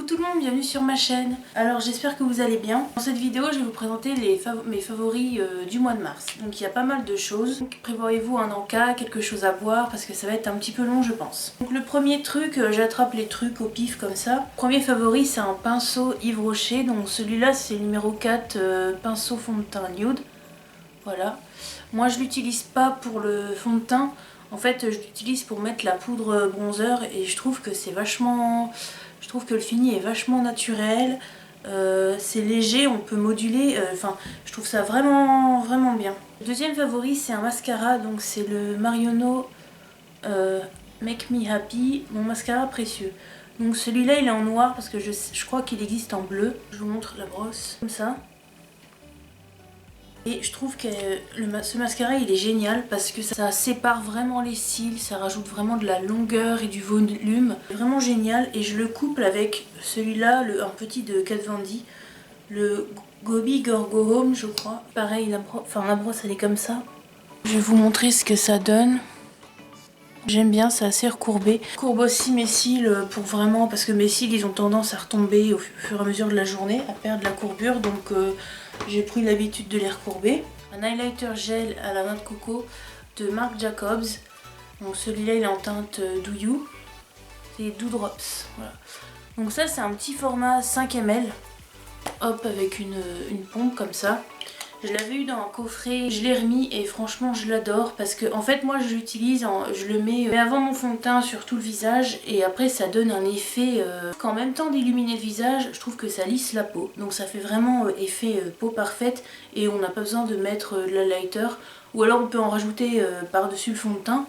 tout le monde, bienvenue sur ma chaîne. Alors j'espère que vous allez bien. Dans cette vidéo je vais vous présenter mes favoris du mois de mars. Donc il y a pas mal de choses. Prévoyez-vous un encas, quelque chose à boire parce que ça va être un petit peu long je pense. Donc le premier truc, j'attrape les trucs au pif comme ça. Premier favori c'est un pinceau Yves Rocher. Donc celui-là c'est le numéro 4 pinceau fond de teint nude. Voilà. Moi je l'utilise pas pour le fond de teint. En fait je l'utilise pour mettre la poudre bronzer et je trouve que c'est vachement... Je trouve que le fini est vachement naturel, c'est léger, on peut moduler, enfin je trouve ça vraiment bien. Le deuxième favori c'est un mascara, donc c'est le Marionneau Make Me Happy, mon mascara précieux. Donc celui-là il est en noir parce que je crois qu'il existe en bleu. Je vous montre la brosse, comme ça. Et je trouve que ce mascara il est génial parce que ça sépare vraiment les cils, ça rajoute vraiment de la longueur et du volume. Vraiment génial et je le couple avec celui-là, un petit de Kat Von D, le Gobi Gorgo Home je crois. Pareil, la brosse elle est comme ça. Je vais vous montrer ce que ça donne. J'aime bien, c'est assez recourbé. Je courbe aussi mes cils pour vraiment, parce que mes cils ils ont tendance à retomber au fur et à mesure de la journée, à perdre la courbure, donc j'ai pris l'habitude de les recourber. Un highlighter gel à la noix de coco de Marc Jacobs. Donc celui-là il est en teinte Do You. C'est Doudrops. Voilà. Donc ça c'est un petit format 5 ml. Hop, avec une pompe comme ça. Je l'avais eu dans un coffret, je l'ai remis et franchement je l'adore parce que en fait moi je l'utilise, je le mets avant mon fond de teint sur tout le visage et après ça donne un effet qu'en même temps d'illuminer le visage, je trouve que ça lisse la peau. Donc ça fait vraiment effet peau parfaite et on n'a pas besoin de mettre de l'highlighter ou alors on peut en rajouter par-dessus le fond de teint.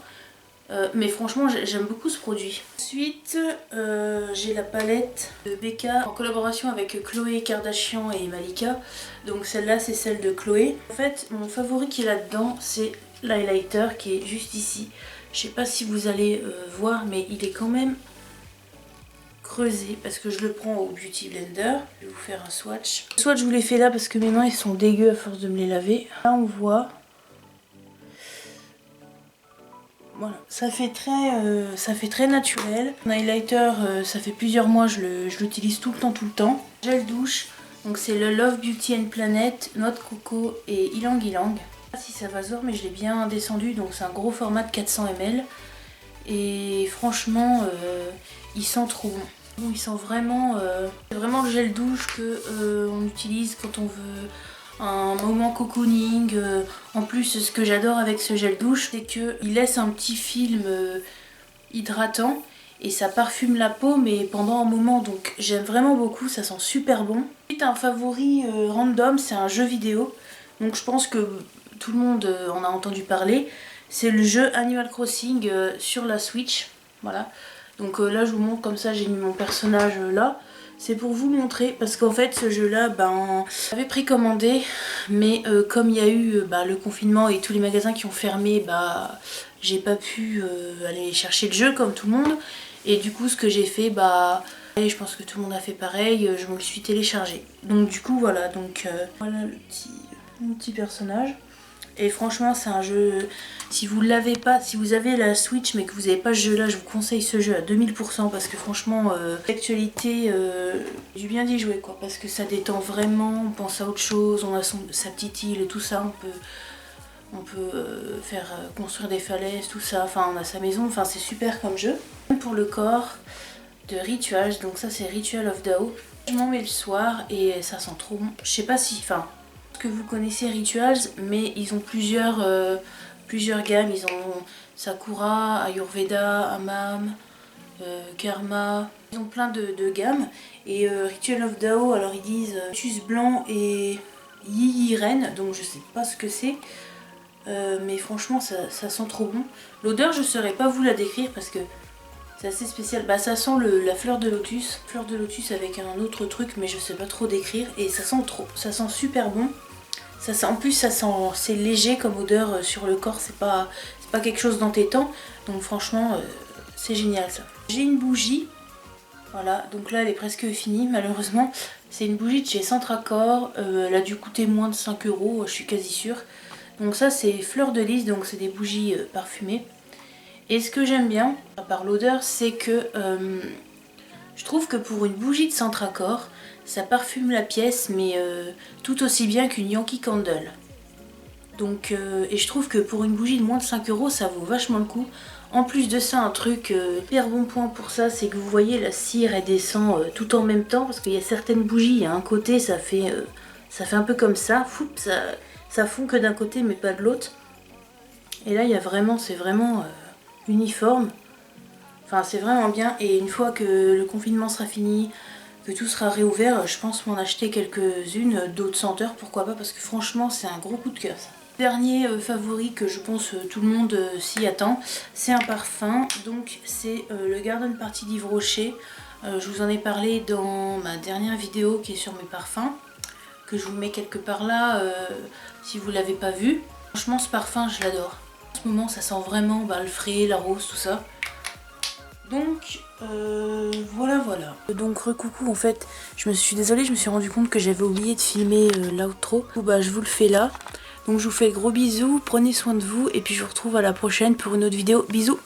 Mais franchement j'aime beaucoup ce produit. Ensuite j'ai la palette de Becca en collaboration avec Khloé Kardashian et Malika. Donc celle-là c'est celle de Khloé. En fait mon favori qui est là-dedans c'est l'highlighter qui est juste ici. Je sais pas si vous allez voir mais il est quand même creusé parce que je le prends au Beauty Blender. Je vais vous faire un swatch. Le swatch je vous l'ai fait là parce que mes mains ils sont dégueux à force de me les laver. Là on voit. Voilà, ça fait très naturel. Un highlighter, ça fait plusieurs mois, je l'utilise tout le temps. Gel douche, donc c'est le Love Beauty and Planet, noix de coco et ylang ylang. Je sais pas si ça va se voir mais je l'ai bien descendu, donc c'est un gros format de 400 ml. Et franchement, il sent trop bon. Il sent vraiment, c'est vraiment le gel douche que on utilise quand on veut un moment cocooning. En plus ce que j'adore avec ce gel douche c'est qu'il laisse un petit film hydratant et ça parfume la peau mais pendant un moment, donc j'aime vraiment beaucoup, ça sent super bon. Ensuite un favori random, c'est un jeu vidéo, donc je pense que tout le monde en a entendu parler. C'est le jeu Animal Crossing sur la Switch. Voilà, donc là je vous montre comme ça, j'ai mis mon personnage là. C'est pour vous montrer parce qu'en fait ce jeu là j'avais précommandé mais comme il y a eu le confinement et tous les magasins qui ont fermé, j'ai pas pu aller chercher le jeu comme tout le monde et du coup ce que j'ai fait et je pense que tout le monde a fait pareil, je me le suis téléchargé. Donc du coup voilà, donc voilà mon petit personnage. Et franchement c'est un jeu, si vous l'avez pas, si vous avez la Switch mais que vous n'avez pas ce jeu là, je vous conseille ce jeu à 2000% parce que franchement l'actualité, j'ai bien d'y jouer quoi, parce que ça détend vraiment, on pense à autre chose, on a sa petite île et tout ça, on peut faire construire des falaises, tout ça, enfin on a sa maison, enfin c'est super comme jeu. Pour le corps de Rituals, donc ça c'est Ritual of Dao, je m'en mets le soir et ça sent trop bon, je sais pas si, que vous connaissez Rituals, mais ils ont plusieurs gammes. Ils ont Sakura, Ayurveda, Hammam, Karma. Ils ont plein de gammes. Et Ritual of Dao, alors ils disent lotus blanc et Yi Ren, donc je sais pas ce que c'est. Mais franchement ça sent trop bon. L'odeur je saurais pas vous la décrire parce que c'est assez spécial. Ça sent la fleur de lotus. Fleur de lotus avec un autre truc mais je sais pas trop décrire. Et ça sent super bon. En plus c'est léger comme odeur sur le corps, c'est pas quelque chose d'entêtant, donc franchement c'est génial ça. J'ai une bougie, voilà, donc là elle est presque finie malheureusement. C'est une bougie de chez Centracor, elle a dû coûter moins de 5 €, je suis quasi sûre. Donc ça c'est fleur de lys, donc c'est des bougies parfumées. Et ce que j'aime bien, à part l'odeur, c'est que Je trouve que pour une bougie de Centracor, ça parfume la pièce, mais tout aussi bien qu'une Yankee Candle. Donc, et je trouve que pour une bougie de moins de 5 €, ça vaut vachement le coup. En plus de ça, un truc hyper bon point pour ça, c'est que vous voyez la cire elle descend tout en même temps, parce qu'il y a certaines bougies, il y a un côté ça fait un peu comme ça, ça fond que d'un côté mais pas de l'autre. Et là il y a vraiment, c'est vraiment uniforme, enfin c'est vraiment bien. Et une fois que le confinement sera fini, que tout sera réouvert, je pense m'en acheter quelques-unes d'autres senteurs, pourquoi pas, parce que franchement c'est un gros coup de cœur ça. Dernier favori que je pense tout le monde s'y attend, c'est un parfum, donc c'est le Garden Party d'Yves Rocher. Je vous en ai parlé dans ma dernière vidéo qui est sur mes parfums, que je vous mets quelque part là si vous l'avez pas vu. Franchement ce parfum je l'adore. En ce moment ça sent vraiment le frais, la rose, tout ça. Donc voilà. Donc recoucou, en fait je me suis désolée, je me suis rendu compte que j'avais oublié de filmer l'outro. Je vous le fais là. Donc je vous fais de gros bisous, prenez soin de vous et puis je vous retrouve à la prochaine pour une autre vidéo. Bisous.